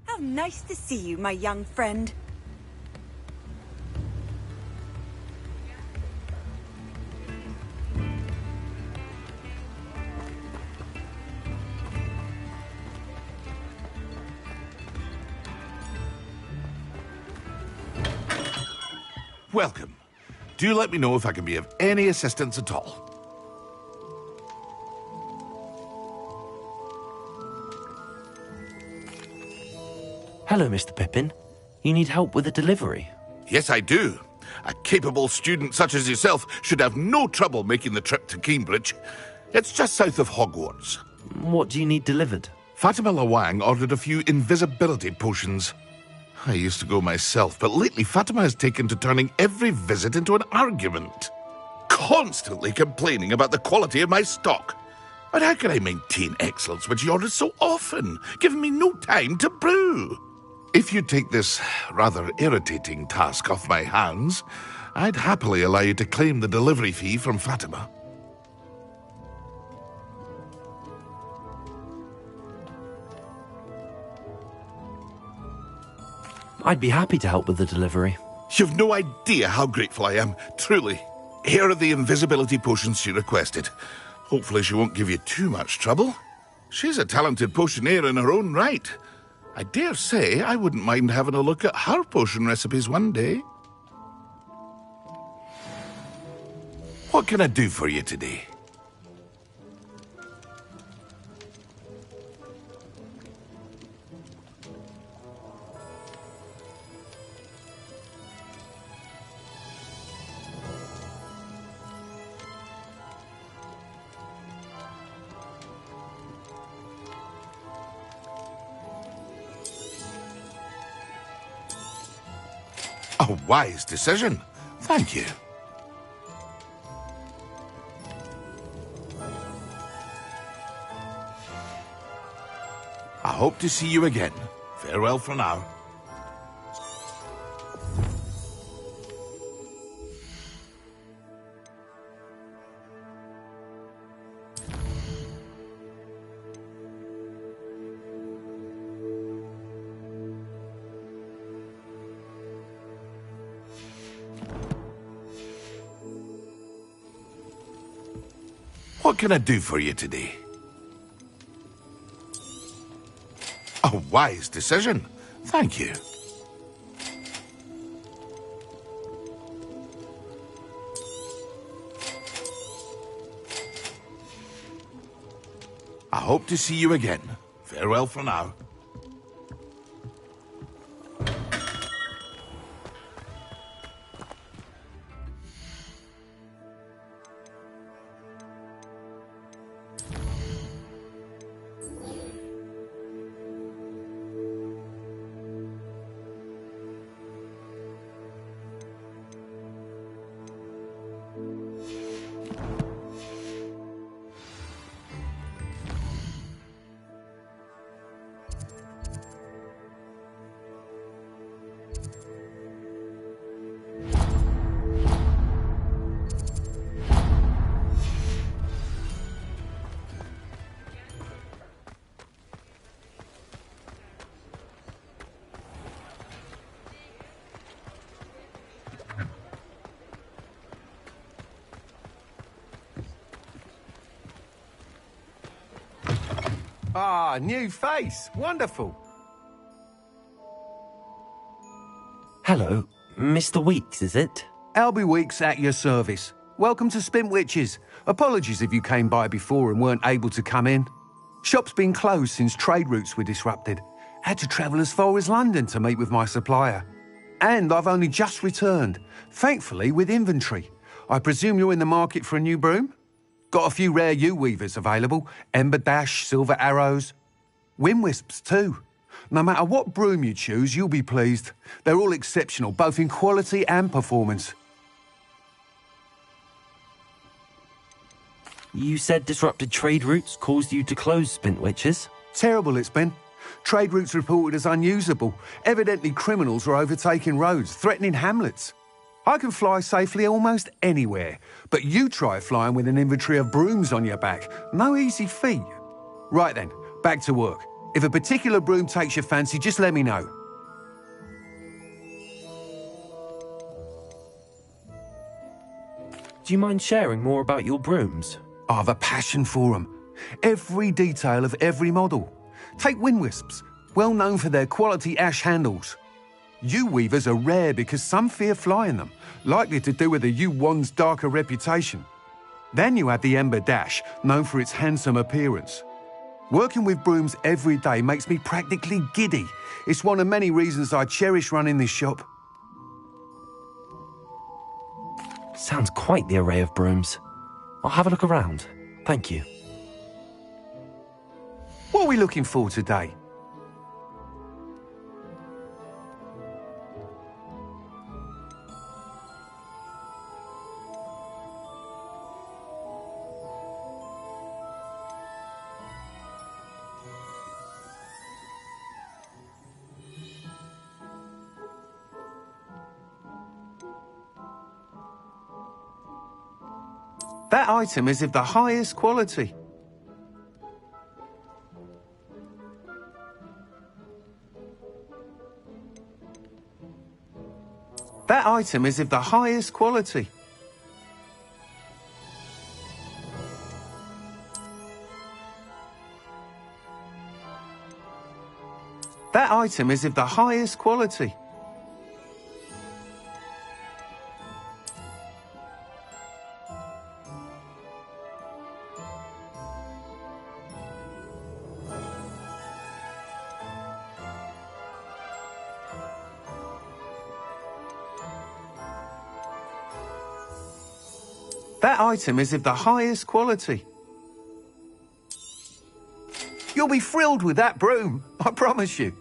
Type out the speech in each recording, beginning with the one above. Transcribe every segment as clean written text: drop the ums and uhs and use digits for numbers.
How nice to see you, my young friend. Welcome. Do let me know if I can be of any assistance at all. Hello, Mr. Pippin. You need help with a delivery? Yes, I do. A capable student such as yourself should have no trouble making the trip to Cambridge. It's just south of Hogwarts. What do you need delivered? Fatima Lawang ordered a few invisibility potions. I used to go myself, but lately Fatima has taken to turning every visit into an argument. Constantly complaining about the quality of my stock. But how can I maintain excellence when she orders so often, giving me no time to brew? If you take this rather irritating task off my hands, I'd happily allow you to claim the delivery fee from Fatima. I'd be happy to help with the delivery. You've no idea how grateful I am, truly. Here are the invisibility potions she requested. Hopefully she won't give you too much trouble. She's a talented potioneer in her own right. I dare say I wouldn't mind having a look at her potion recipes one day. What can I do for you today? A wise decision. Thank you. I hope to see you again. Farewell for now. What can I do for you today? A wise decision. Thank you. I hope to see you again. Farewell for now. Ah, new face. Wonderful. Hello, Mr. Weeks, is it? Albie Weeks at your service. Welcome to Spintwitches. Apologies if you came by before and weren't able to come in. Shop's been closed since trade routes were disrupted. Had to travel as far as London to meet with my supplier. And I've only just returned, thankfully with inventory. I presume you're in the market for a new broom? Got a few rare U-weavers available. Ember Dash, Silver Arrows. Wind Wisps too. No matter what broom you choose, you'll be pleased. They're all exceptional, both in quality and performance. You said disrupted trade routes caused you to close Spintwitches? Terrible it's been. Trade routes reported as unusable. Evidently criminals were overtaking roads, threatening hamlets. I can fly safely almost anywhere, but you try flying with an inventory of brooms on your back. No easy feat. Right then, back to work. If a particular broom takes your fancy, just let me know. Do you mind sharing more about your brooms? I have a passion for them. Every detail of every model. Take wind wisps, well known for their quality ash handles. Yew weavers are rare because some fear flying them, likely to do with the yew wand's darker reputation. Then you have the ember dash, known for its handsome appearance. Working with brooms every day makes me practically giddy. It's one of many reasons I cherish running this shop. Sounds quite the array of brooms. I'll have a look around. Thank you. What are we looking for today? That item is of the highest quality. That item is of the highest quality. That item is of the highest quality. That item is of the highest quality. You'll be thrilled with that broom, I promise you.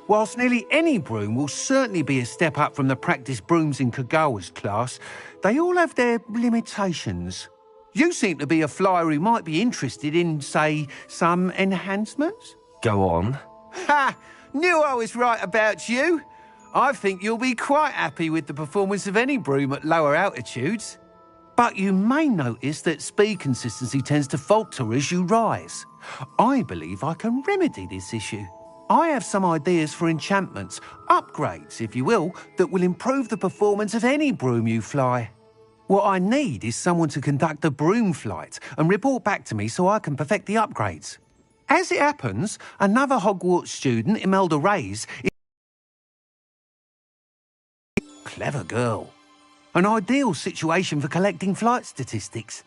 Whilst nearly any broom will certainly be a step up from the practice brooms in Kagawa's class, they all have their limitations. You seem to be a flyer who might be interested in, say, some enhancements? Go on. Ha! Knew I was right about you. I think you'll be quite happy with the performance of any broom at lower altitudes. But you may notice that speed consistency tends to falter as you rise. I believe I can remedy this issue. I have some ideas for enchantments, upgrades, if you will, that will improve the performance of any broom you fly. What I need is someone to conduct a broom flight and report back to me so I can perfect the upgrades. As it happens, another Hogwarts student, Imelda Reyes, is a clever girl. An ideal situation for collecting flight statistics.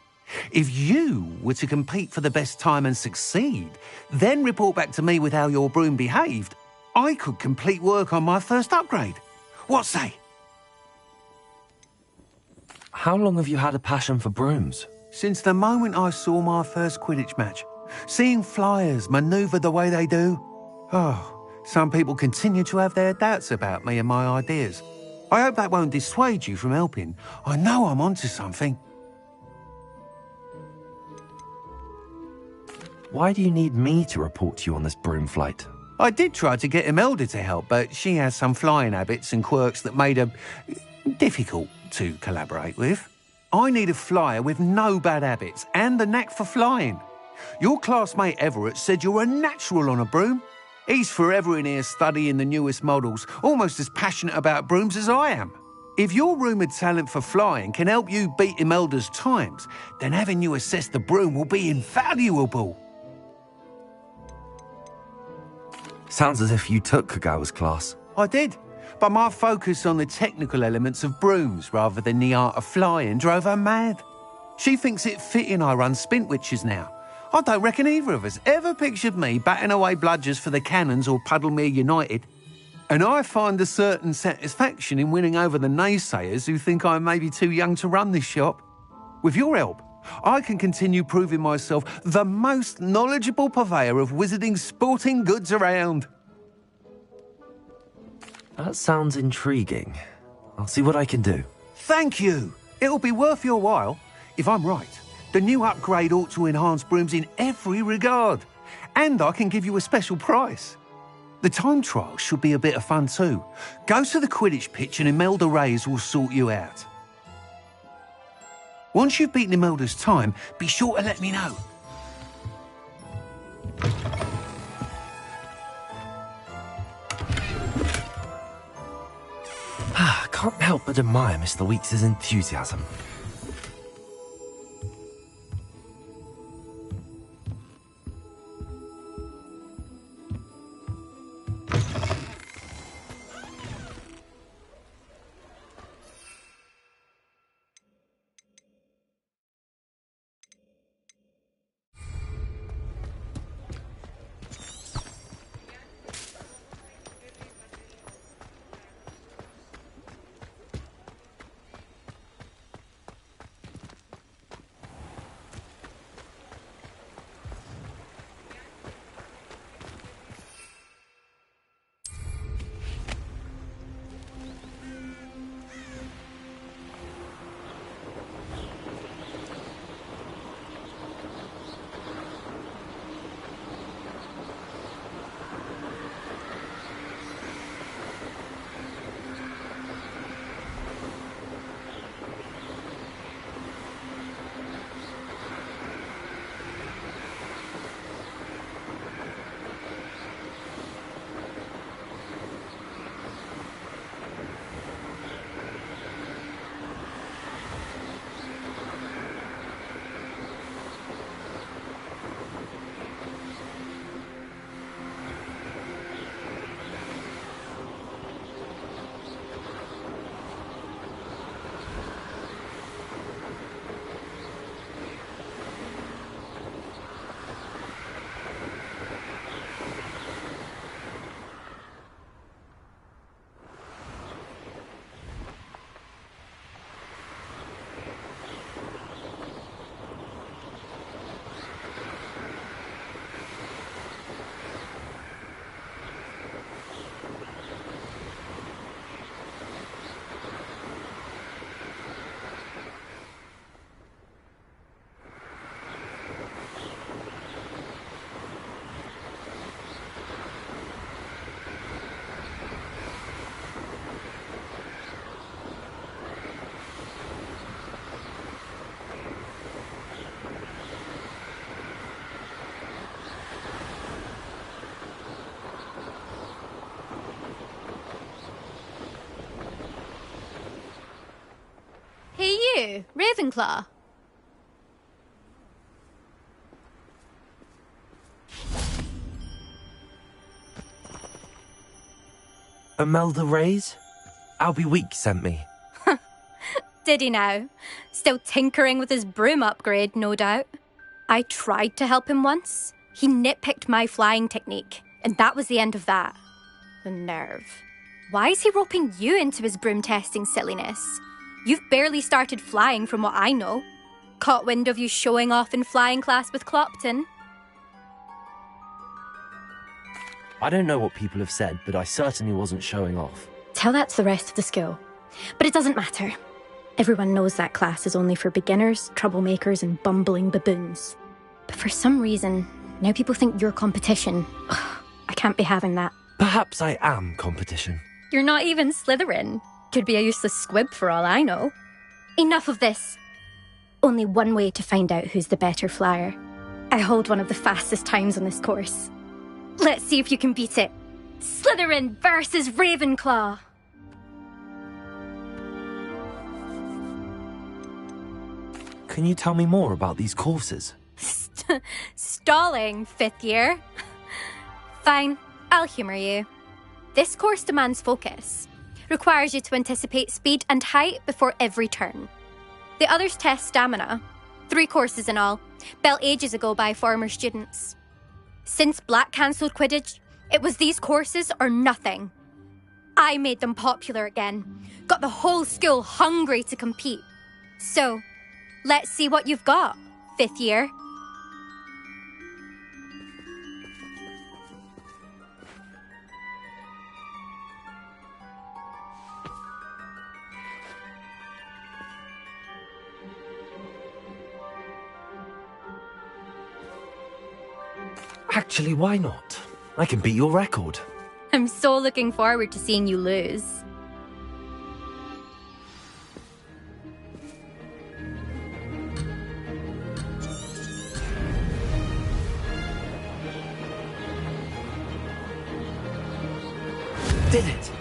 If you were to compete for the best time and succeed, then report back to me with how your broom behaved, I could complete work on my first upgrade. What say? How long have you had a passion for brooms? Since the moment I saw my first Quidditch match. Seeing flyers manoeuvre the way they do. Oh, some people continue to have their doubts about me and my ideas. I hope that won't dissuade you from helping. I know I'm onto something. Why do you need me to report to you on this broom flight? I did try to get Imelda to help, but she has some flying habits and quirks that made her difficult to collaborate with. I need a flyer with no bad habits and the knack for flying. Your classmate Everett said you're a natural on a broom. He's forever in here studying the newest models, almost as passionate about brooms as I am. If your rumoured talent for flying can help you beat Imelda's times, then having you assess the broom will be invaluable. Sounds as if you took Kagawa's class. I did, but my focus on the technical elements of brooms rather than the art of flying drove her mad. She thinks it fitting I run Spintwitches now. I don't reckon either of us ever pictured me batting away bludgers for the Cannons or Puddlemere United. And I find a certain satisfaction in winning over the naysayers who think I may be too young to run this shop. With your help, I can continue proving myself the most knowledgeable purveyor of wizarding sporting goods around. That sounds intriguing. I'll see what I can do. Thank you. It'll be worth your while. If I'm right, the new upgrade ought to enhance brooms in every regard. And I can give you a special price. The time trial should be a bit of fun too. Go to the Quidditch pitch and Imelda Reyes will sort you out. Once you've beaten Imelda's time, be sure to let me know. I can't help but admire Mr. Weeks' enthusiasm. Hey you, Ravenclaw. Imelda Reyes? Albie Weeks sent me. Did he now? Still tinkering with his broom upgrade, no doubt. I tried to help him once. He nitpicked my flying technique, and that was the end of that. The nerve. Why is he roping you into his broom testing silliness? You've barely started flying from what I know. Caught wind of you showing off in flying class with Clopton. I don't know what people have said, but I certainly wasn't showing off. Tell that to the rest of the school. But it doesn't matter. Everyone knows that class is only for beginners, troublemakers, and bumbling baboons. But for some reason, now people think you're competition. Ugh, I can't be having that. Perhaps I am competition. You're not even Slytherin. Could be a useless squib for all I know. Enough of this. Only one way to find out who's the better flyer. I hold one of the fastest times on this course. Let's see if you can beat it. Slytherin versus Ravenclaw. Can you tell me more about these courses? Stalling, fifth year. Fine, I'll humour you. This course demands focus. Requires you to anticipate speed and height before every turn. The others test stamina. 3 courses in all, built ages ago by former students. Since Black cancelled Quidditch, it was these courses or nothing. I made them popular again. Got the whole school hungry to compete. So, let's see what you've got, fifth year. Actually, why not? I can beat your record. I'm so looking forward to seeing you lose. Did it?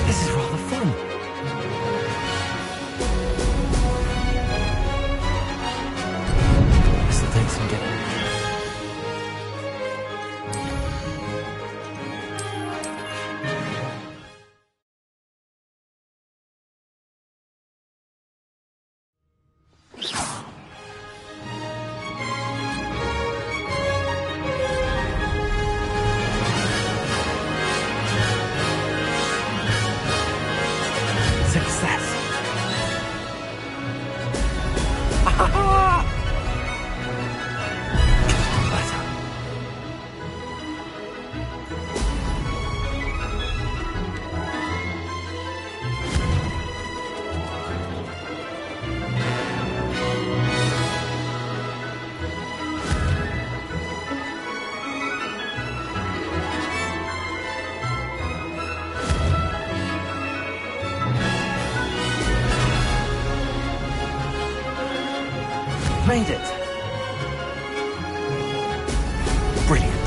This is rather fun. This'll take some getting. Success. Better. Made it. Brilliant.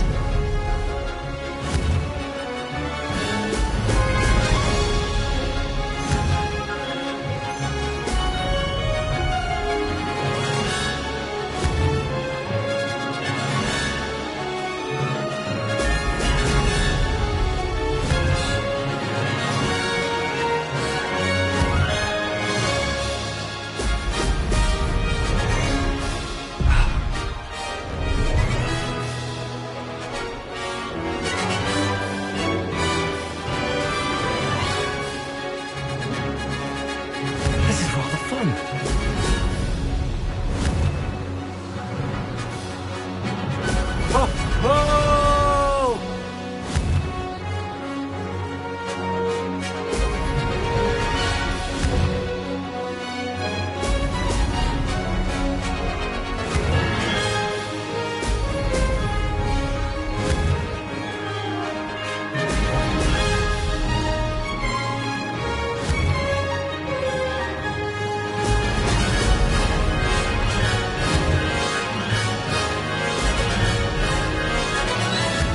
This is rather fun. Oh! Oh!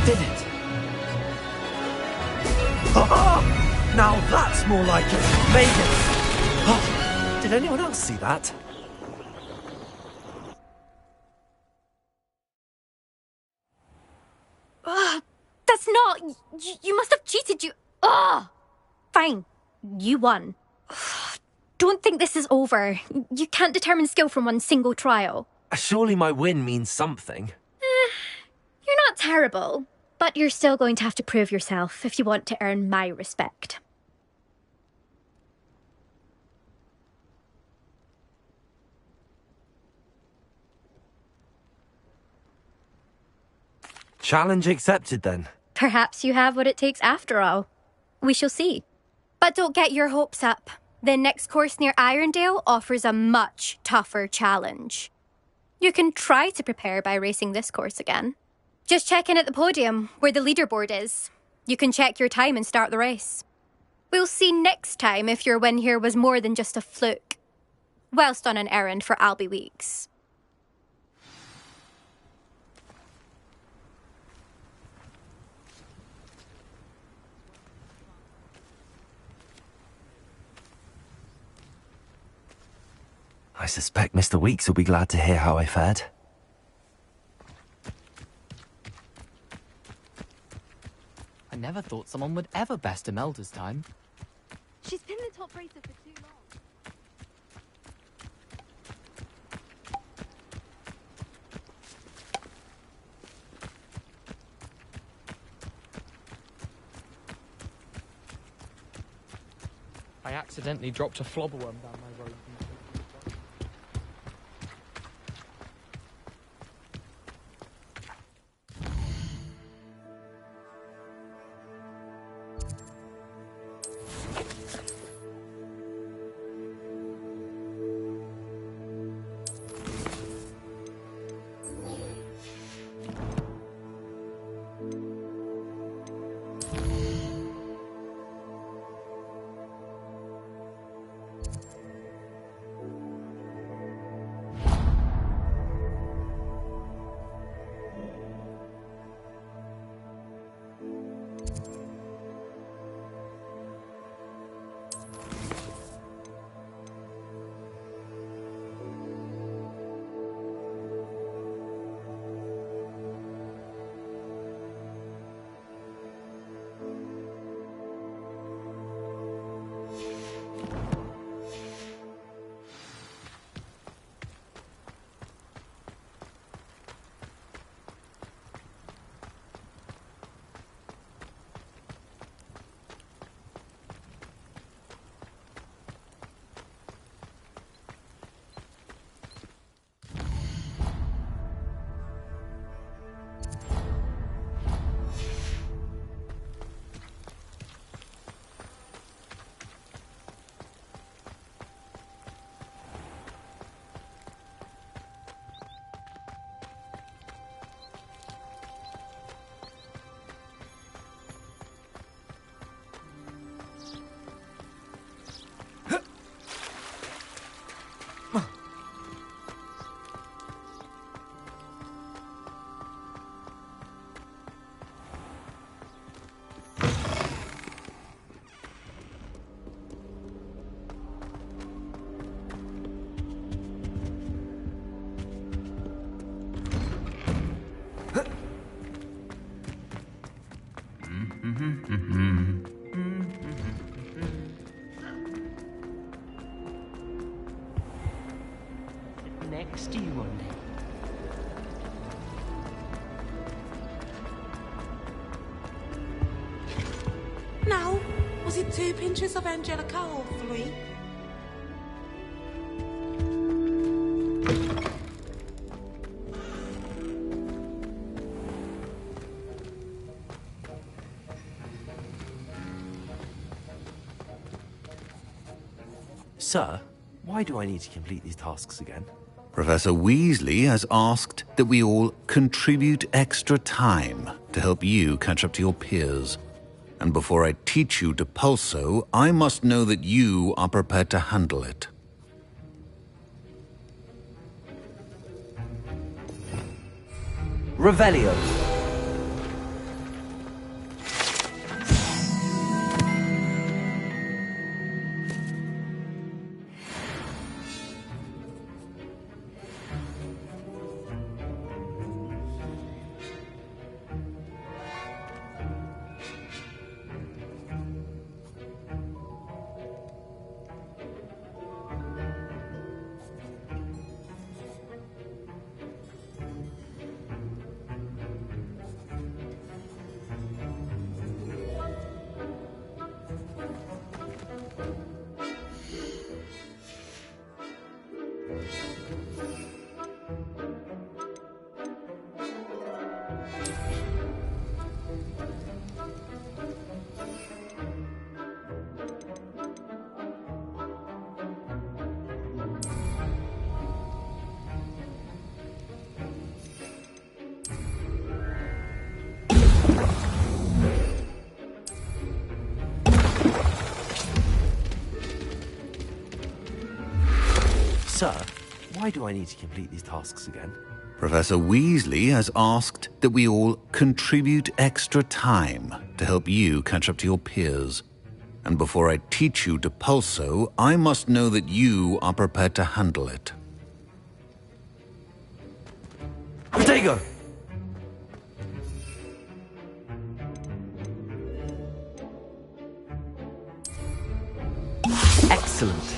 Did it? Now that's more like it. Made it. Oh, did anyone else see that? That's not... You must have cheated, you... Ugh! Fine. You won. Don't think this is over. You can't determine skill from one single trial. Surely my win means something. You're not terrible, but you're still going to have to prove yourself if you want to earn my respect. Challenge accepted, then. Perhaps you have what it takes after all. We shall see. But don't get your hopes up. The next course near Irondale offers a much tougher challenge. You can try to prepare by racing this course again. Just check in at the podium, where the leaderboard is. You can check your time and start the race. We'll see next time if your win here was more than just a fluke, whilst on an errand for Albie Weeks. I suspect Mr. Weeks will be glad to hear how I fared. I never thought someone would ever best Imelda's time. She's been the top racer for too long. I accidentally dropped a flobberworm down my road. Next to you one day. Now, was it 2 pinches of Angelica or 3? Sir, why do I need to complete these tasks again? Professor Weasley has asked that we all contribute extra time to help you catch up to your peers. And before I teach you to pulso, I must know that you are prepared to handle it. Revelio. Sir, why do I need to complete these tasks again? Professor Weasley has asked that we all contribute extra time to help you catch up to your peers. And before I teach you Depulso, I must know that you are prepared to handle it. Protego! Excellent.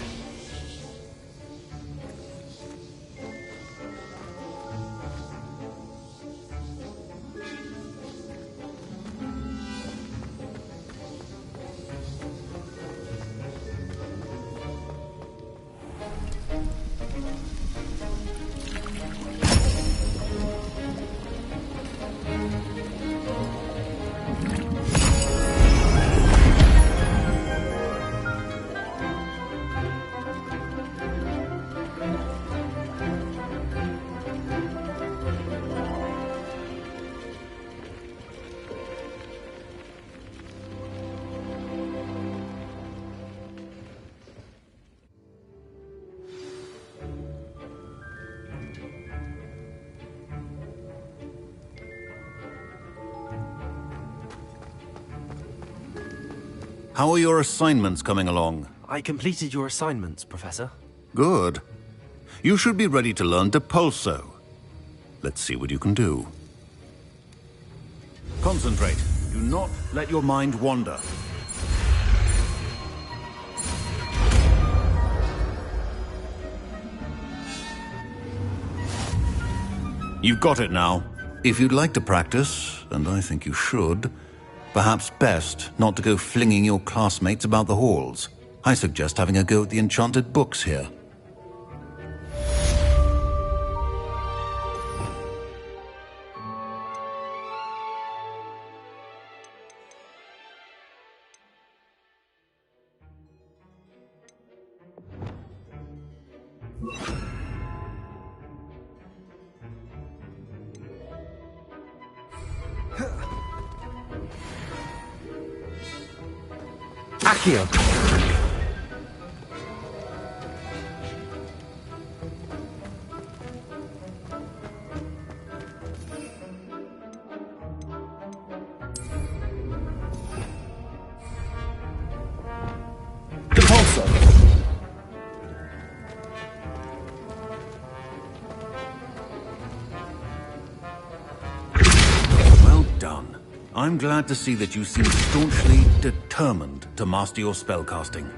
How are your assignments coming along? I completed your assignments, Professor. Good. You should be ready to learn Depulso. Let's see what you can do. Concentrate. Do not let your mind wander. You've got it now. If you'd like to practice, and I think you should, perhaps best not to go flinging your classmates about the halls. I suggest having a go at the enchanted books here. Accio! Depulso! Well done. I'm glad to see that you seem staunchly determined to master your spellcasting.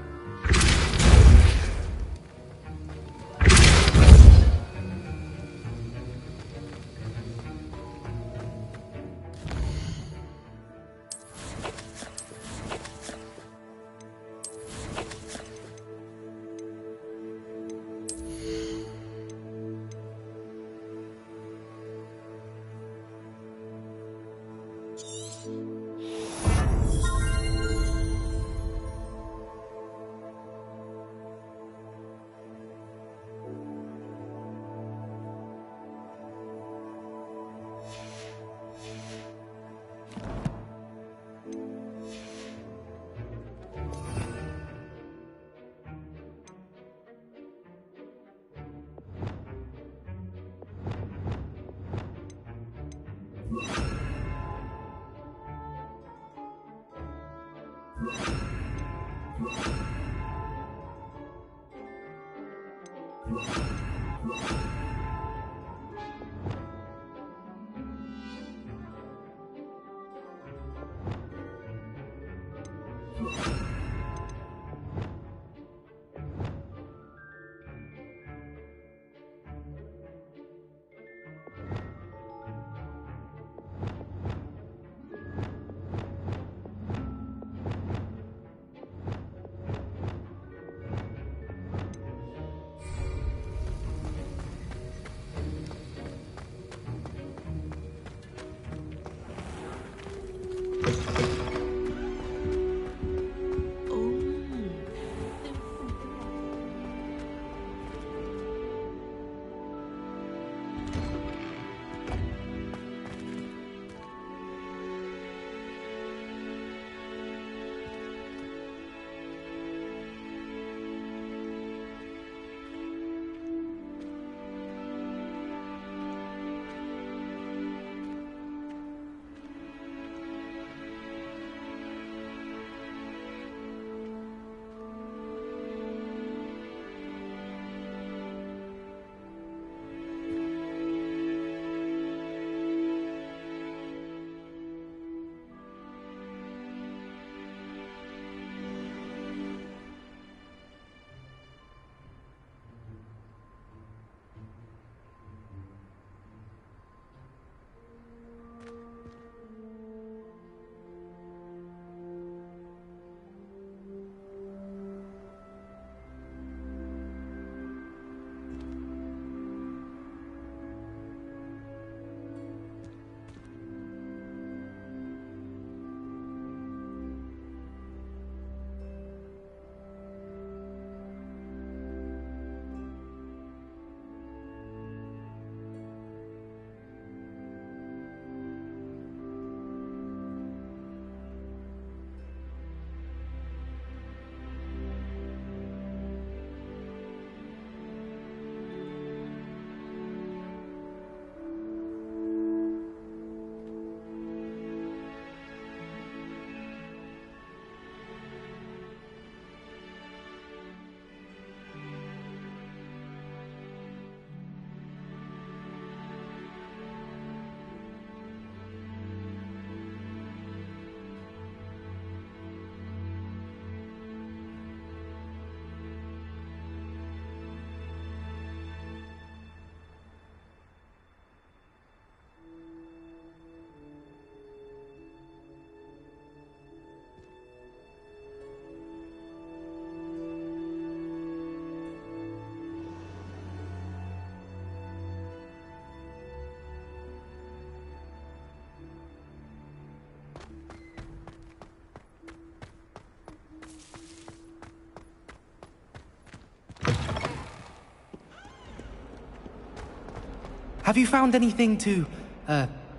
Have you found anything to,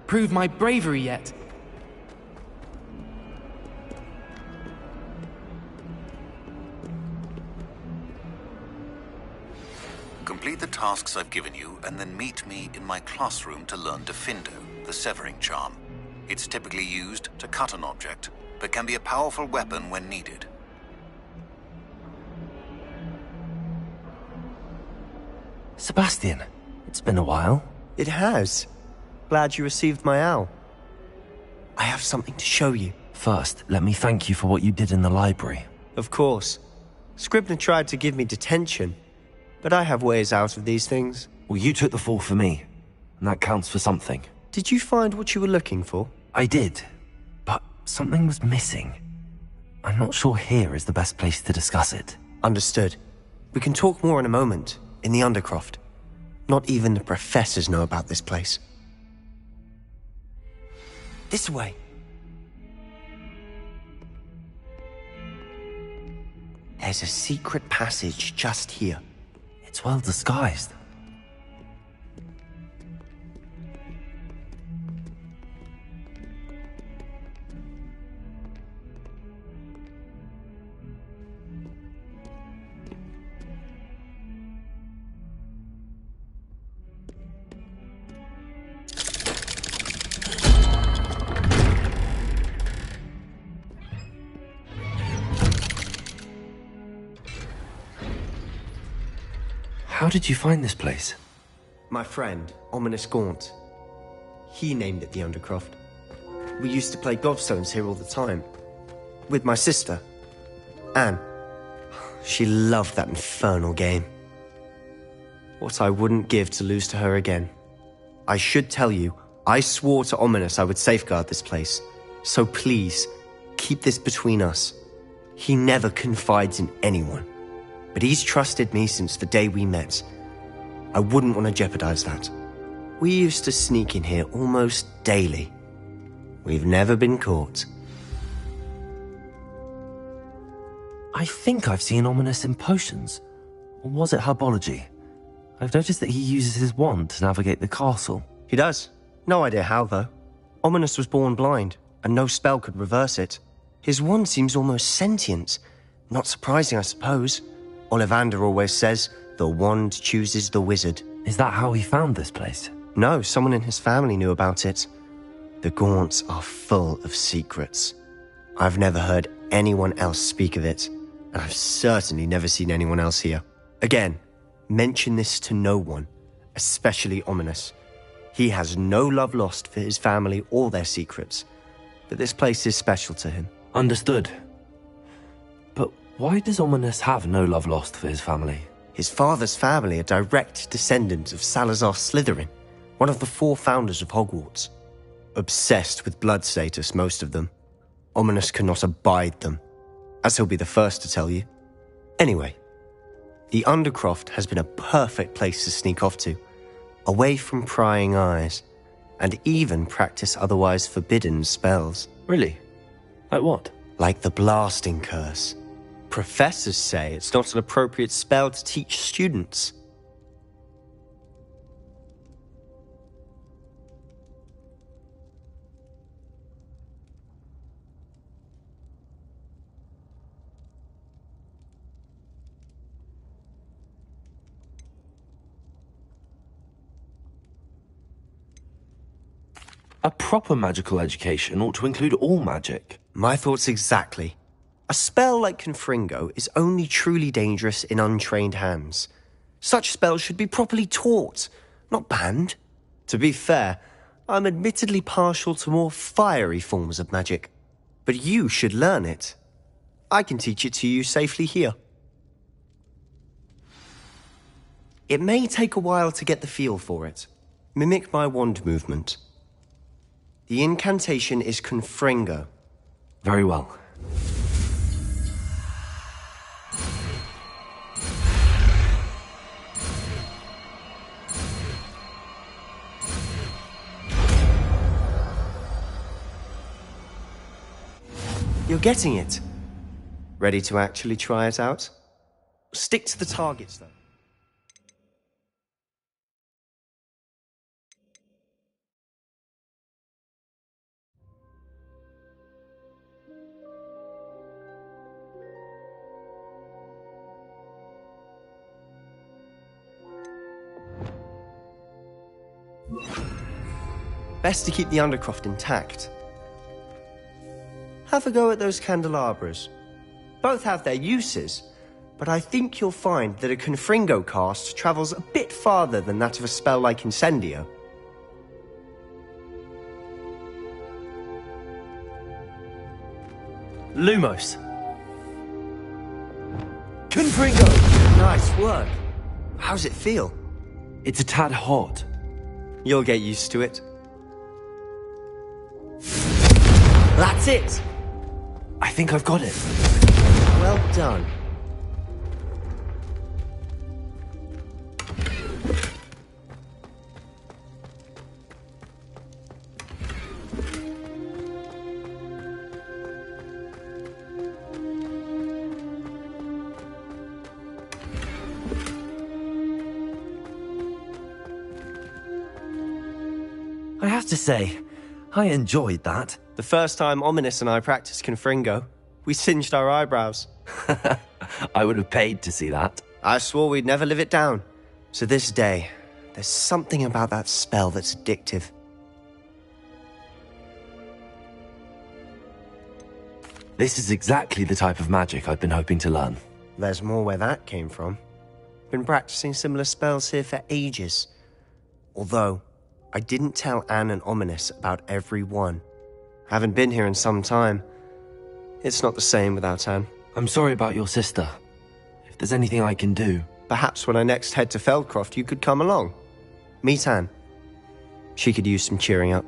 prove my bravery yet? Complete the tasks I've given you, and then meet me in my classroom to learn Defindo, the severing charm. It's typically used to cut an object, but can be a powerful weapon when needed. Sebastian, it's been a while. It has. Glad you received my owl. I have something to show you. First, let me thank you for what you did in the library. Of course. Scribner tried to give me detention, but I have ways out of these things. Well, you took the fall for me, and that counts for something. Did you find what you were looking for? I did, but something was missing. I'm not sure here is the best place to discuss it. Understood. We can talk more in a moment, in the Undercroft. Not even the professors know about this place. This way. There's a secret passage just here. It's well disguised. How did you find this place? My friend, Ominous Gaunt. He named it the Undercroft. We used to play gobstones here all the time. With my sister, Anne. She loved that infernal game. What I wouldn't give to lose to her again. I should tell you, I swore to Ominous I would safeguard this place. So please, keep this between us. He never confides in anyone. But he's trusted me since the day we met. I wouldn't want to jeopardize that. We used to sneak in here almost daily. We've never been caught. I think I've seen Ominous in potions. Or was it herbology? I've noticed that he uses his wand to navigate the castle. He does. No idea how, though. Ominous was born blind, and no spell could reverse it. His wand seems almost sentient. Not surprising, I suppose. Ollivander always says, the wand chooses the wizard. Is that how he found this place? No, someone in his family knew about it. The Gaunts are full of secrets. I've never heard anyone else speak of it, and I've certainly never seen anyone else here. Again, mention this to no one, especially Ominous. He has no love lost for his family or their secrets, but this place is special to him. Understood. But why does Ominous have no love lost for his family? His father's family are direct descendants of Salazar Slytherin, one of the 4 founders of Hogwarts. Obsessed with blood status, most of them. Ominous cannot abide them, as he'll be the first to tell you. Anyway, the Undercroft has been a perfect place to sneak off to, away from prying eyes, and even practice otherwise forbidden spells. Really? Like what? Like the blasting curse. Professors say it's not an appropriate spell to teach students. A proper magical education ought to include all magic. My thoughts exactly. A spell like Confringo is only truly dangerous in untrained hands. Such spells should be properly taught, not banned. To be fair, I'm admittedly partial to more fiery forms of magic. But you should learn it. I can teach it to you safely here. It may take a while to get the feel for it. Mimic my wand movement. The incantation is Confringo. Very well. You're getting it. Ready to actually try it out? Stick to the targets, though. Best to keep the Undercroft intact. Have a go at those candelabras. Both have their uses, but I think you'll find that a Confringo cast travels a bit farther than that of a spell like Incendio. Lumos. Confringo! Nice work. How's it feel? It's a tad hot. You'll get used to it. That's it! I think I've got it. Well done. I have to say, I enjoyed that. The first time Ominous and I practiced Confringo, we singed our eyebrows. I would have paid to see that. I swore we'd never live it down. So this day, there's something about that spell that's addictive. This is exactly the type of magic I've been hoping to learn. There's more where that came from. Been practicing similar spells here for ages. Although, I didn't tell Anne and Ominous about every one. Haven't been here in some time. It's not the same without Anne. I'm sorry about your sister. If there's anything I can do... Perhaps when I next head to Feldcroft, you could come along. Meet Anne. She could use some cheering up.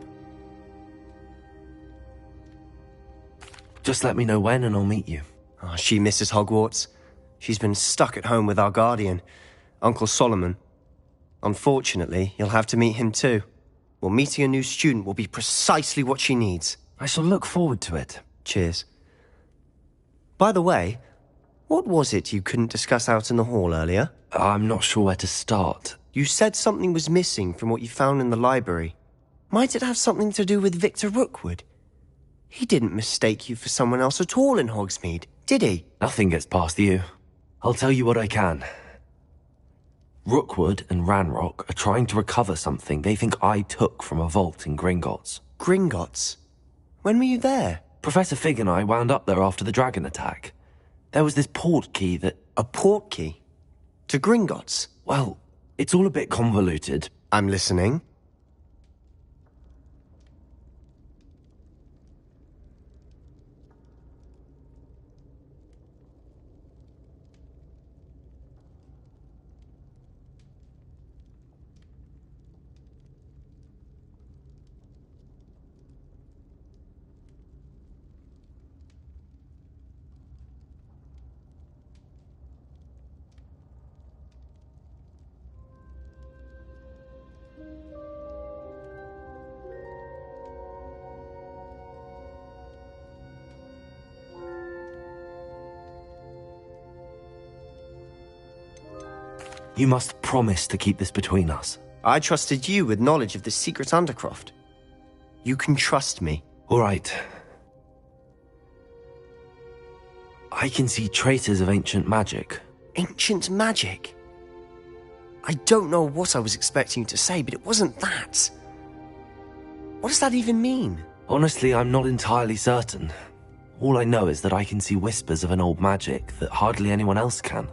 Just let me know when and I'll meet you. Oh, she misses Hogwarts. She's been stuck at home with our guardian, Uncle Solomon. Unfortunately, you'll have to meet him too. Well, meeting a new student will be precisely what she needs. I shall look forward to it. Cheers. By the way, what was it you couldn't discuss out in the hall earlier? I'm not sure where to start. You said something was missing from what you found in the library. Might it have something to do with Victor Rookwood? He didn't mistake you for someone else at all in Hogsmeade, did he? Nothing gets past you. I'll tell you what I can. Rookwood and Ranrock are trying to recover something they think I took from a vault in Gringotts. Gringotts? When were you there? Professor Fig and I wound up there after the dragon attack. There was this port key that... A port key? To Gringotts? Well, it's all a bit convoluted. I'm listening. You must promise to keep this between us. I trusted you with knowledge of the secret Undercroft. You can trust me. All right. I can see traces of ancient magic. Ancient magic? I don't know what I was expecting you to say, but it wasn't that. What does that even mean? Honestly, I'm not entirely certain. All I know is that I can see whispers of an old magic that hardly anyone else can.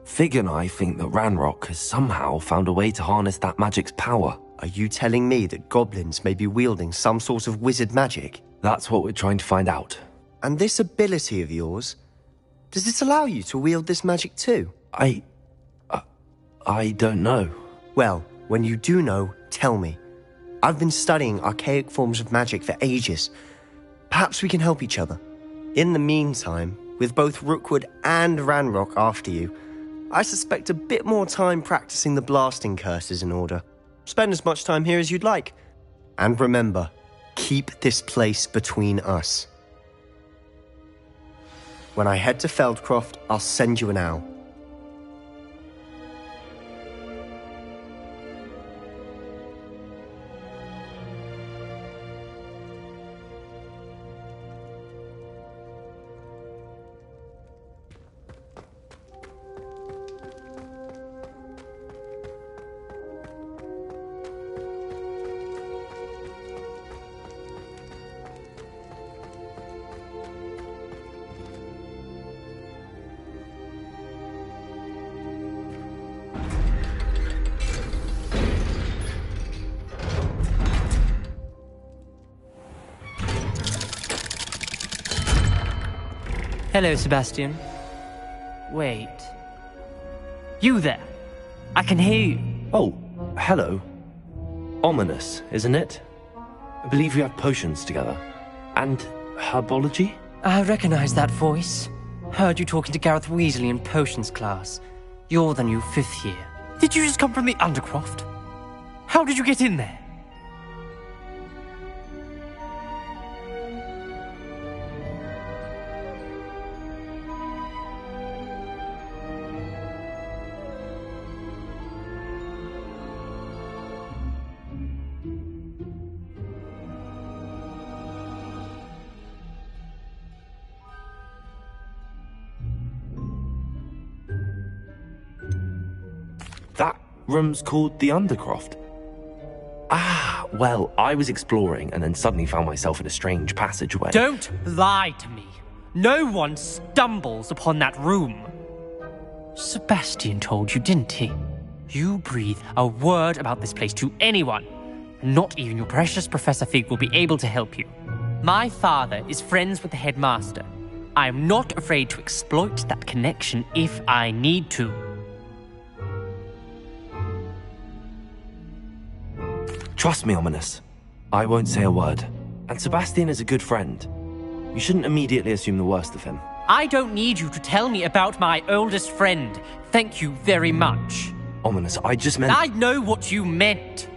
Fig and I think that Ranrock has somehow found a way to harness that magic's power. Are you telling me that goblins may be wielding some sort of wizard magic? That's what we're trying to find out. And this ability of yours, does it allow you to wield this magic too? I don't know. Well, when you do know, tell me. I've been studying archaic forms of magic for ages. Perhaps we can help each other. In the meantime, with both Rookwood and Ranrock after you, I suspect a bit more time practicing the blasting curse is in order. Spend as much time here as you'd like. And remember, keep this place between us. When I head to Feldcroft, I'll send you an owl. Hello, Sebastian. Wait. You there? I can hear you. Oh, hello. Ominous, isn't it? I believe we have potions together. And herbology? I recognize that voice. Heard you talking to Gareth Weasley in potions class. You're the new 5th year. Did you just come from the Undercroft? How did you get in there? That room's called the Undercroft. Ah, well, I was exploring and then suddenly found myself in a strange passageway. Don't lie to me. No one stumbles upon that room. Sebastian told you, didn't he? You breathe a word about this place to anyone, and not even your precious Professor Fig will be able to help you. My father is friends with the headmaster. I am not afraid to exploit that connection if I need to. Trust me, Ominous. I won't say a word. And Sebastian is a good friend. You shouldn't immediately assume the worst of him. I don't need you to tell me about my oldest friend. Thank you very much. Ominous, I just meant... I know what you meant.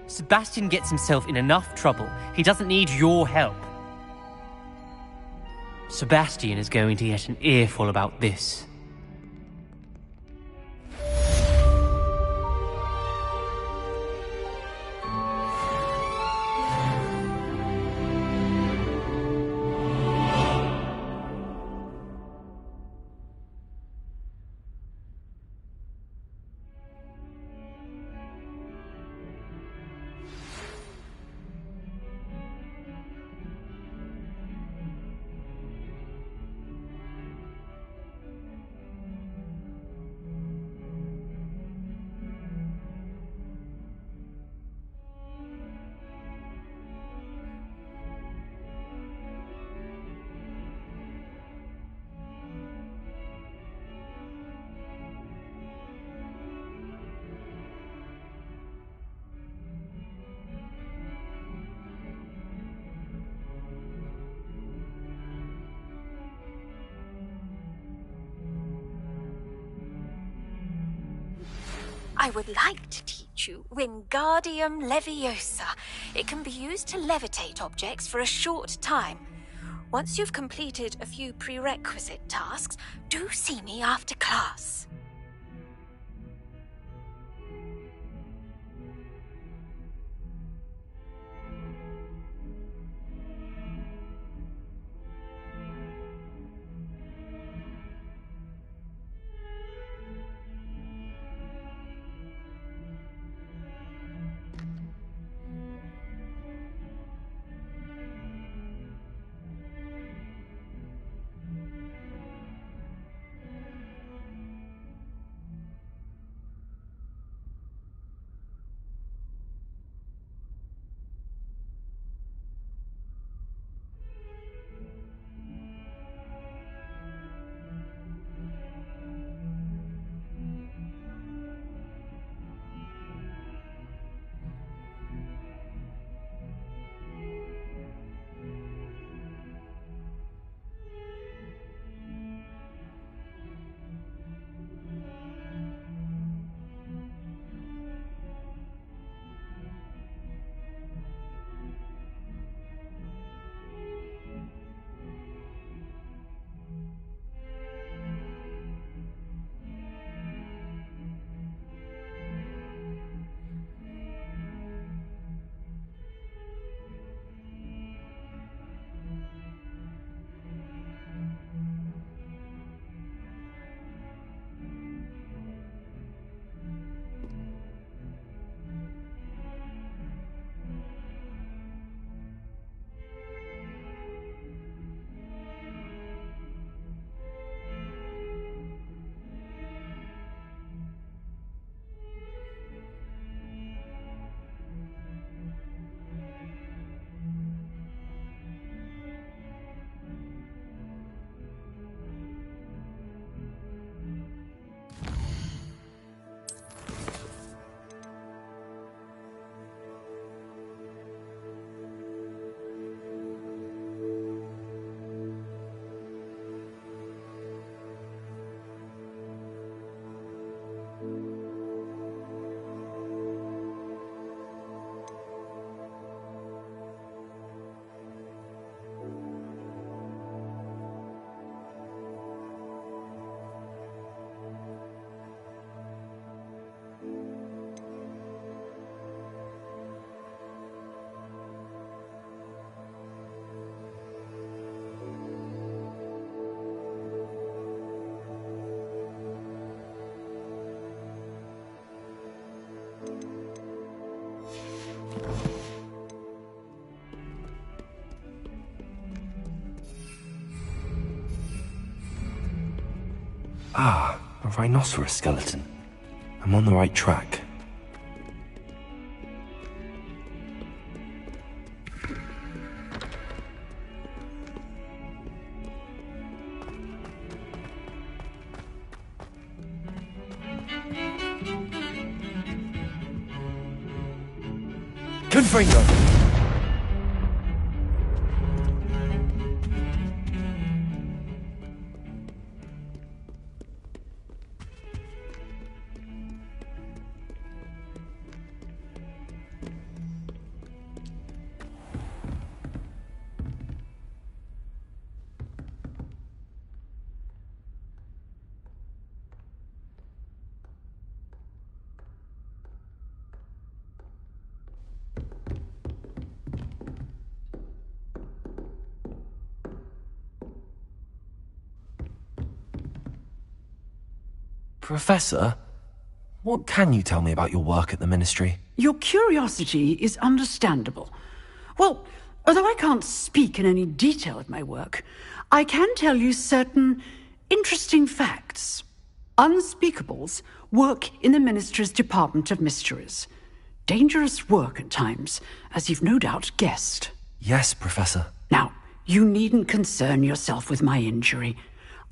Sebastian gets himself in enough trouble. He doesn't need your help. Sebastian is going to get an earful about this. I would like to teach you Wingardium Leviosa. It can be used to levitate objects for a short time. Once you've completed a few prerequisite tasks, do see me after class. Ah, a rhinoceros skeleton. I'm on the right track. Confringo! Professor, what can you tell me about your work at the Ministry? Your curiosity is understandable. Well, although I can't speak in any detail of my work, I can tell you certain interesting facts. Unspeakables work in the Ministry's Department of Mysteries. Dangerous work at times, as you've no doubt guessed. Yes, Professor. Now, you needn't concern yourself with my injury.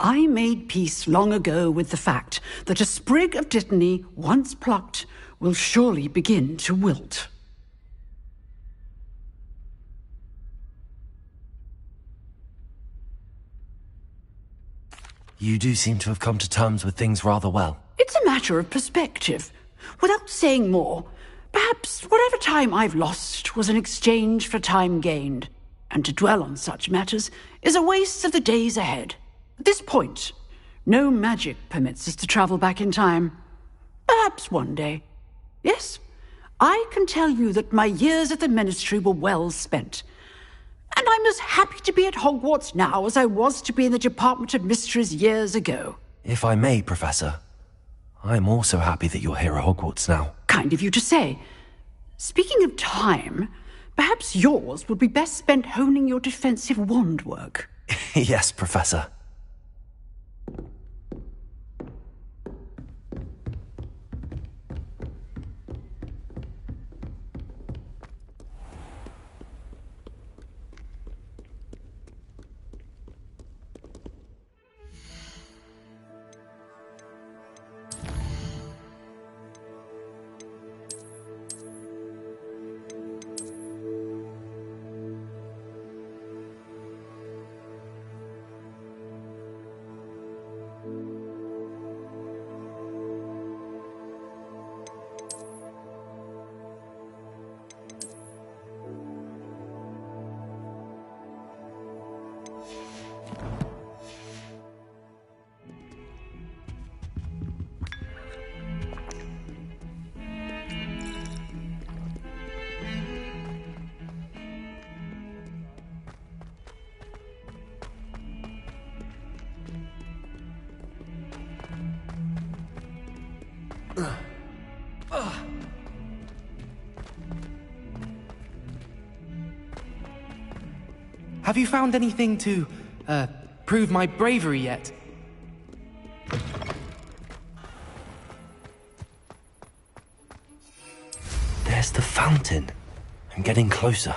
I made peace long ago with the fact that a sprig of dittany, once plucked, will surely begin to wilt. You do seem to have come to terms with things rather well. It's a matter of perspective. Without saying more, perhaps whatever time I've lost was in exchange for time gained, and to dwell on such matters is a waste of the days ahead. At this point, no magic permits us to travel back in time. Perhaps one day. Yes, I can tell you that my years at the Ministry were well spent. And I'm as happy to be at Hogwarts now as I was to be in the Department of Mysteries years ago. If I may, Professor, I'm also happy that you're here at Hogwarts now. Kind of you to say. Speaking of time, perhaps yours would be best spent honing your defensive wand work. Yes, Professor. Have you found anything to, prove my bravery yet? There's the fountain. I'm getting closer.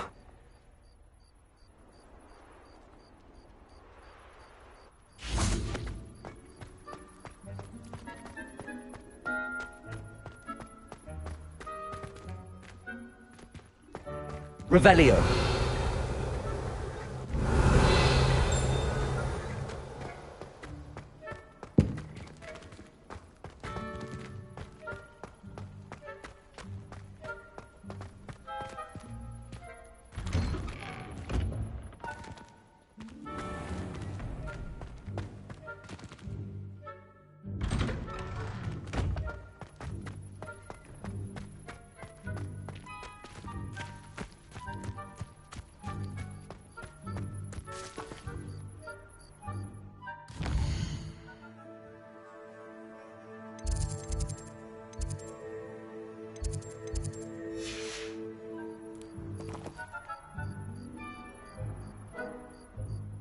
Revelio.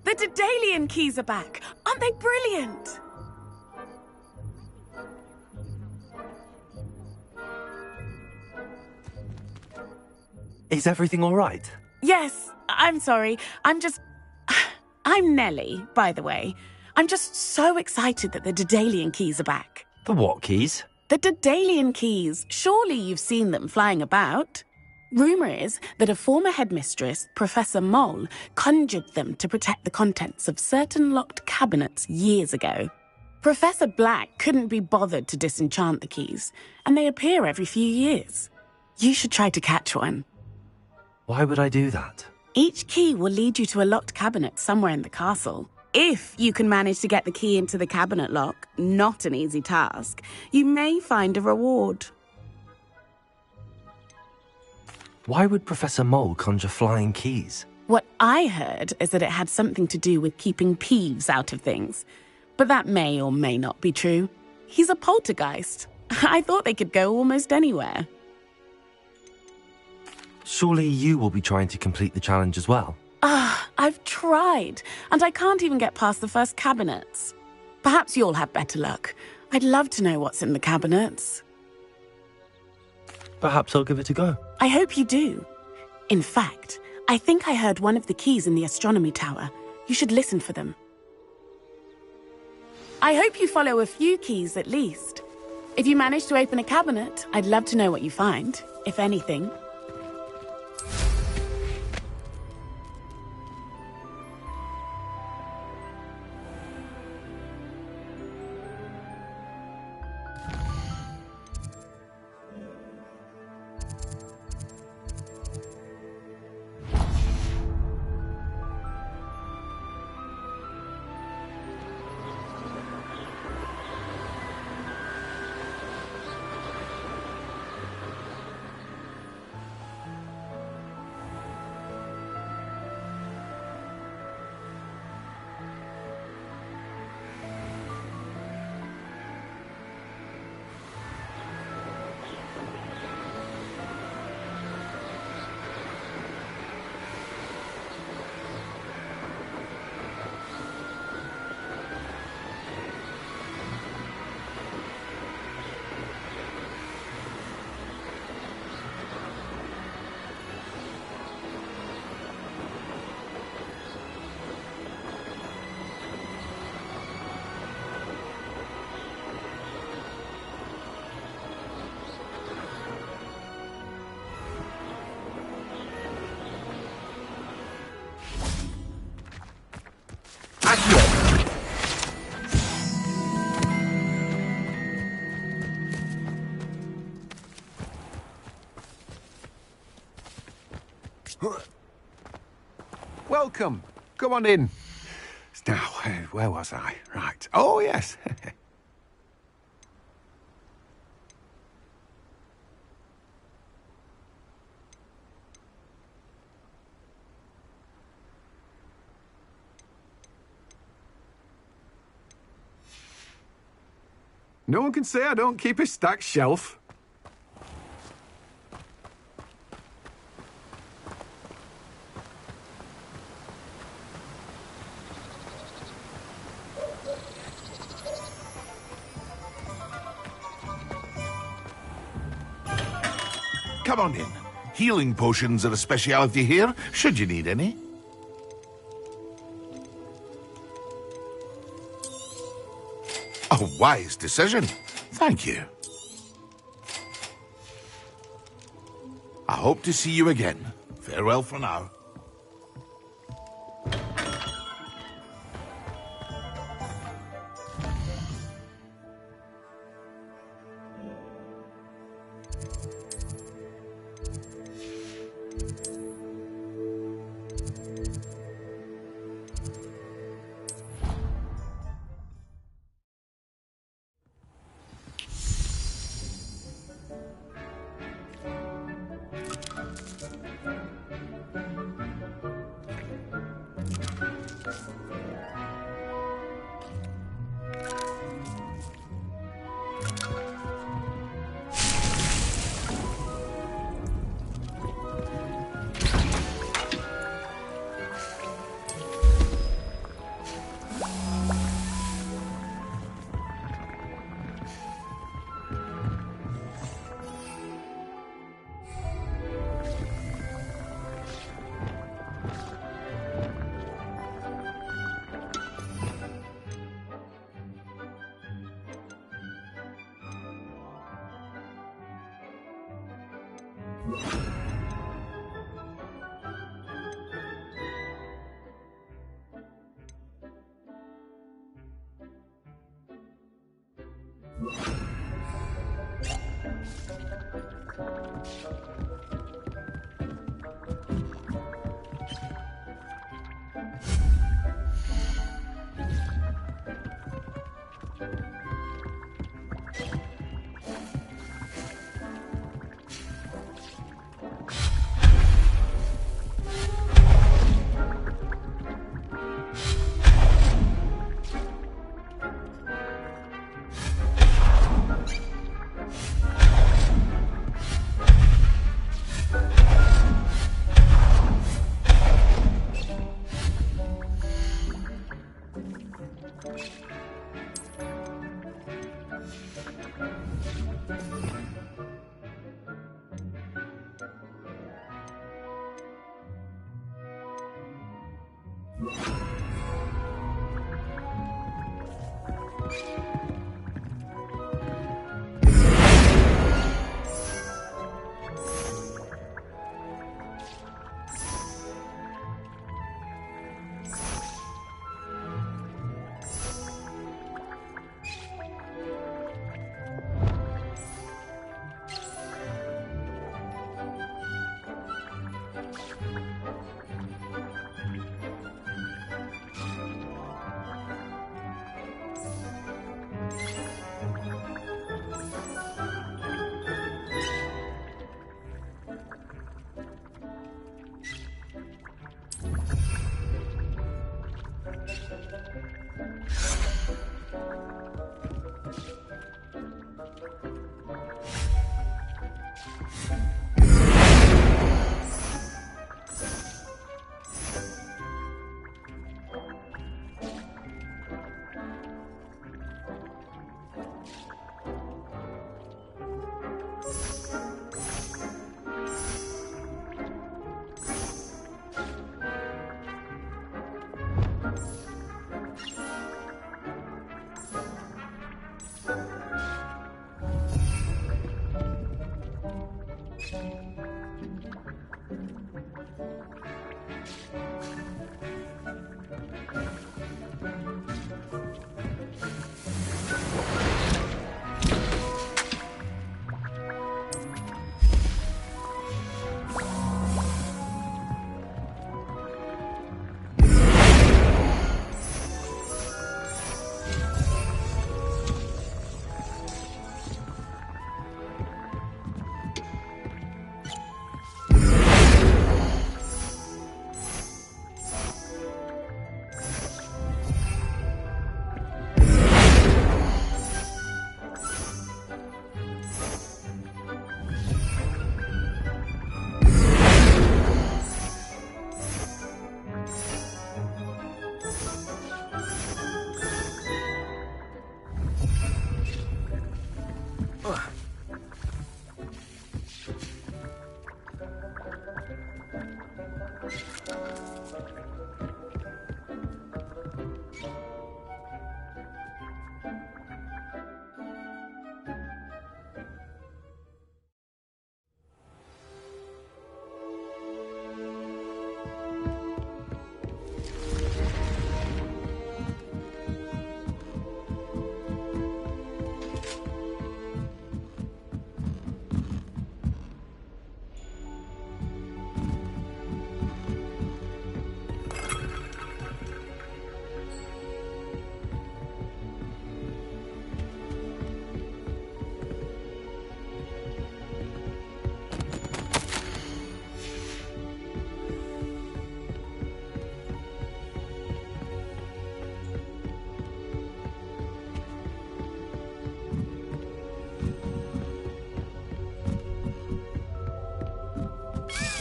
The Daedalian keys are back. Aren't they brilliant? Is everything all right? Yes, I'm sorry. I'm Nellie, by the way. I'm just so excited that the Daedalian keys are back. The what keys? The Daedalian keys. Surely you've seen them flying about. Rumour is that a former headmistress, Professor Mole, conjured them to protect the contents of certain locked cabinets years ago. Professor Black couldn't be bothered to disenchant the keys, and they appear every few years. You should try to catch one. Why would I do that? Each key will lead you to a locked cabinet somewhere in the castle. If you can manage to get the key into the cabinet lock, not an easy task, you may find a reward. Why would Professor Mole conjure flying keys? What I heard is that it had something to do with keeping Peeves out of things. But that may or may not be true. He's a poltergeist. I thought they could go almost anywhere. Surely you will be trying to complete the challenge as well? I've tried, and I can't even get past the first cabinets. Perhaps you'll have better luck. I'd love to know what's in the cabinets. Perhaps I'll give it a go. I hope you do. In fact, I think I heard one of the keys in the astronomy tower. You should listen for them. I hope you follow a few keys at least. If you manage to open a cabinet, I'd love to know what you find, if anything. Welcome. Come on in. Now, where was I? Right. Oh, yes. No one can say I don't keep a stacked shelf. Come on in. Healing potions are a speciality here, should you need any. A wise decision. Thank you. I hope to see you again. Farewell for now.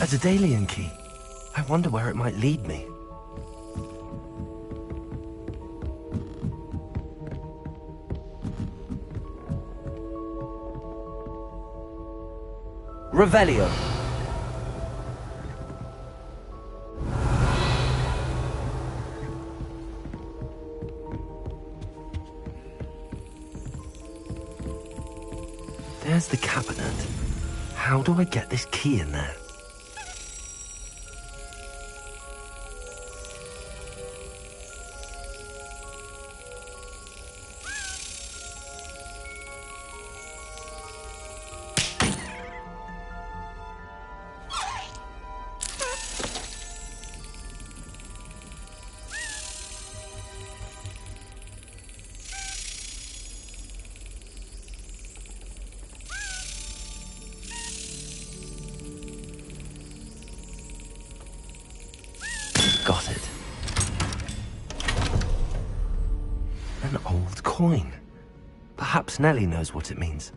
A Daedalian key. I wonder where it might lead me. Revelio. There's the cabinet. How do I get this key in there? Got it. An old coin. Perhaps Nellie knows what it means.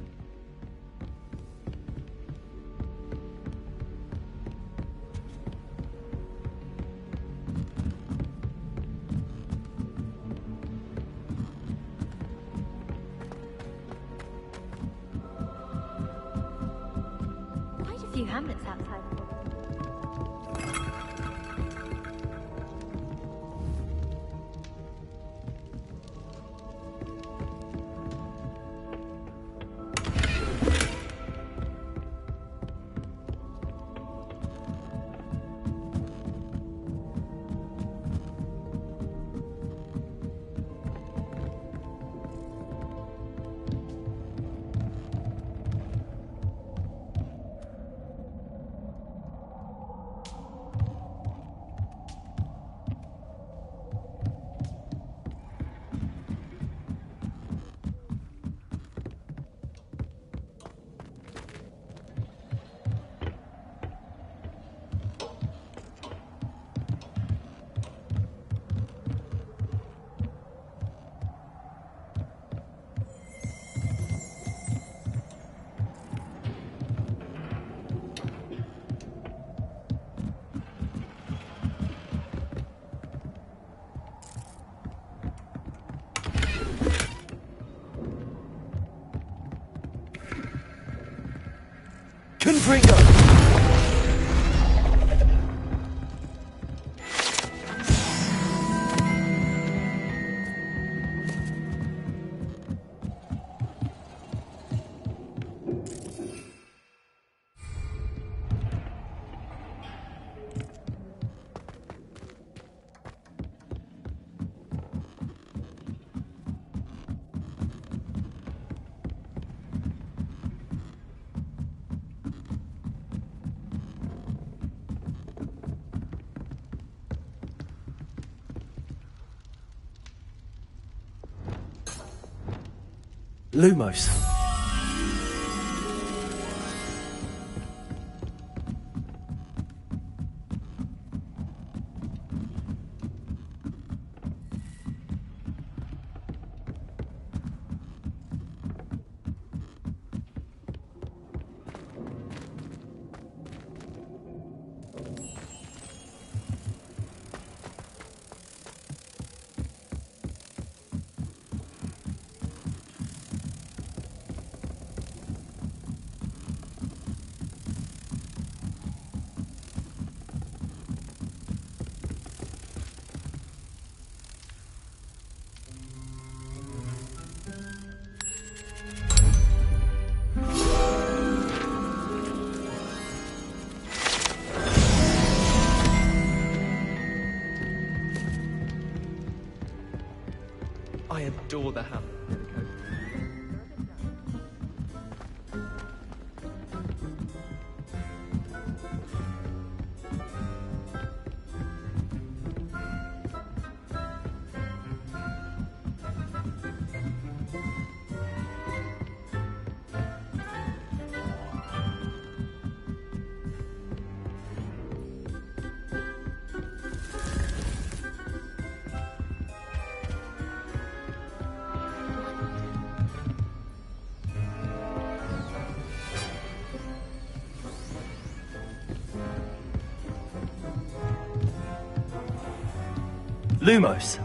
Quite a few hamlets outside. Confringo! Lumos. I adore the hammer. Lumos.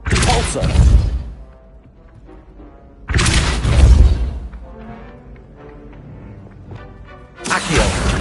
Repulsor! Accio!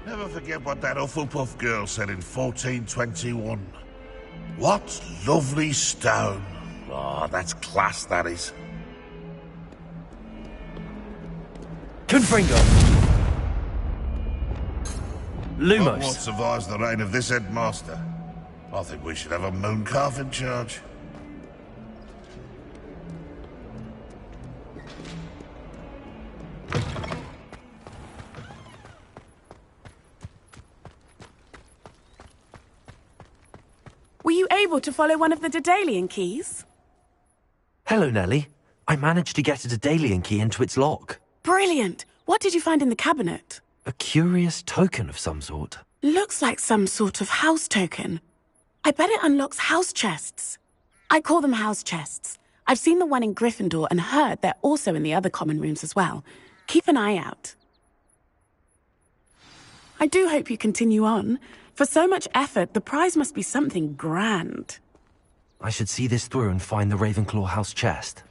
Never forget what that Hufflepuff girl said in 1421. What lovely stone. Oh, that's class, that is. Confringo! Lumos! Hogwarts survives the reign of this headmaster. I think we should have a mooncalf in charge. Were you able to follow one of the Daedalian keys? Hello, Nellie. I managed to get a Daedalian key into its lock. Brilliant! What did you find in the cabinet? A curious token of some sort. Looks like some sort of house token. I bet it unlocks house chests. I call them house chests. I've seen the one in Gryffindor and heard they're also in the other common rooms as well. Keep an eye out. I do hope you continue on. For so much effort, the prize must be something grand. I should see this through and find the Ravenclaw house chest.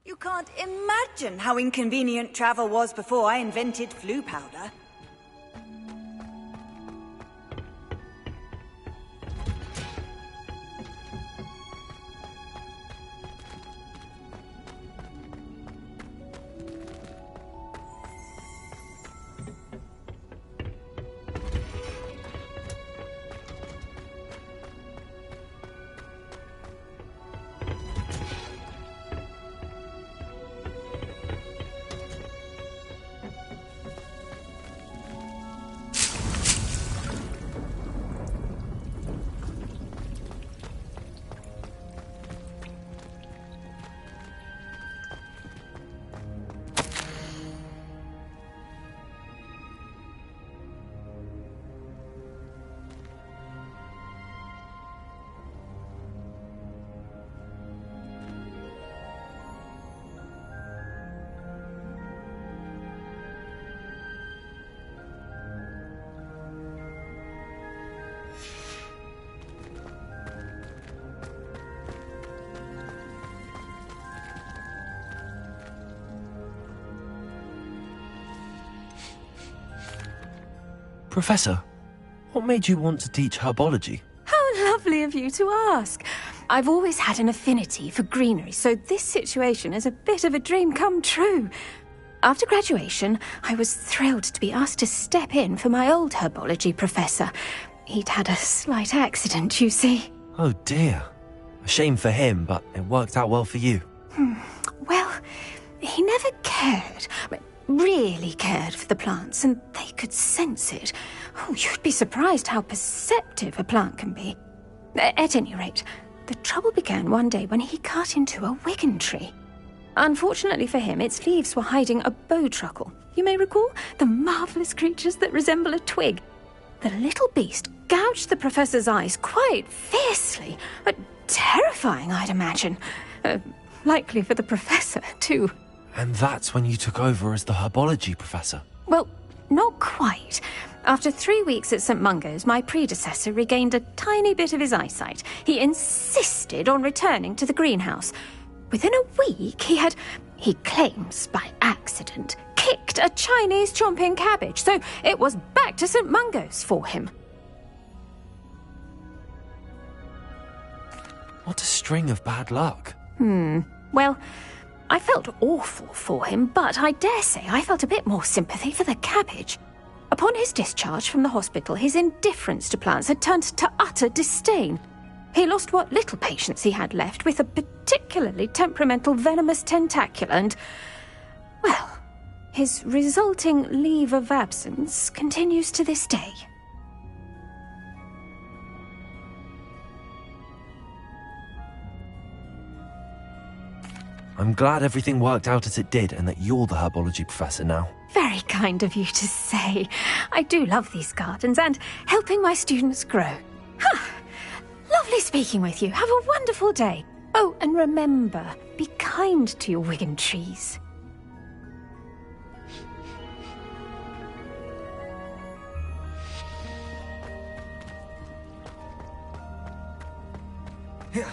You can't imagine how inconvenient travel was before I invented flu powder. Professor, what made you want to teach herbology? How lovely of you to ask. I've always had an affinity for greenery, so this situation is a bit of a dream come true. After graduation, I was thrilled to be asked to step in for my old herbology professor. He'd had a slight accident, you see. Oh dear. A shame for him, but it worked out well for you. Well, he never cared, really cared for the plants, and they could sense it. Oh, you'd be surprised how perceptive a plant can be. At any rate, the trouble began one day when he cut into a wigan tree. Unfortunately for him, its leaves were hiding a bowtruckle. You may recall the marvellous creatures that resemble a twig. The little beast gouged the professor's eyes quite fiercely, but terrifying, I'd imagine. Likely for the professor, too. And that's when you took over as the herbology professor? Well, not quite. After 3 weeks at St. Mungo's, my predecessor regained a tiny bit of his eyesight. He insisted on returning to the greenhouse. Within a week, he claims by accident, kicked a Chinese chomping cabbage, so it was back to St. Mungo's for him. What a string of bad luck. Well, I felt awful for him, but I dare say I felt a bit more sympathy for the cabbage. Upon his discharge from the hospital, his indifference to plants had turned to utter disdain. He lost what little patience he had left with a particularly temperamental venomous tentacula and, well, his resulting leave of absence continues to this day. I'm glad everything worked out as it did and that you're the herbology professor now. Very kind of you to say. I do love these gardens and helping my students grow. Lovely speaking with you. Have a wonderful day. Oh, and remember, be kind to your wigan trees. Yeah.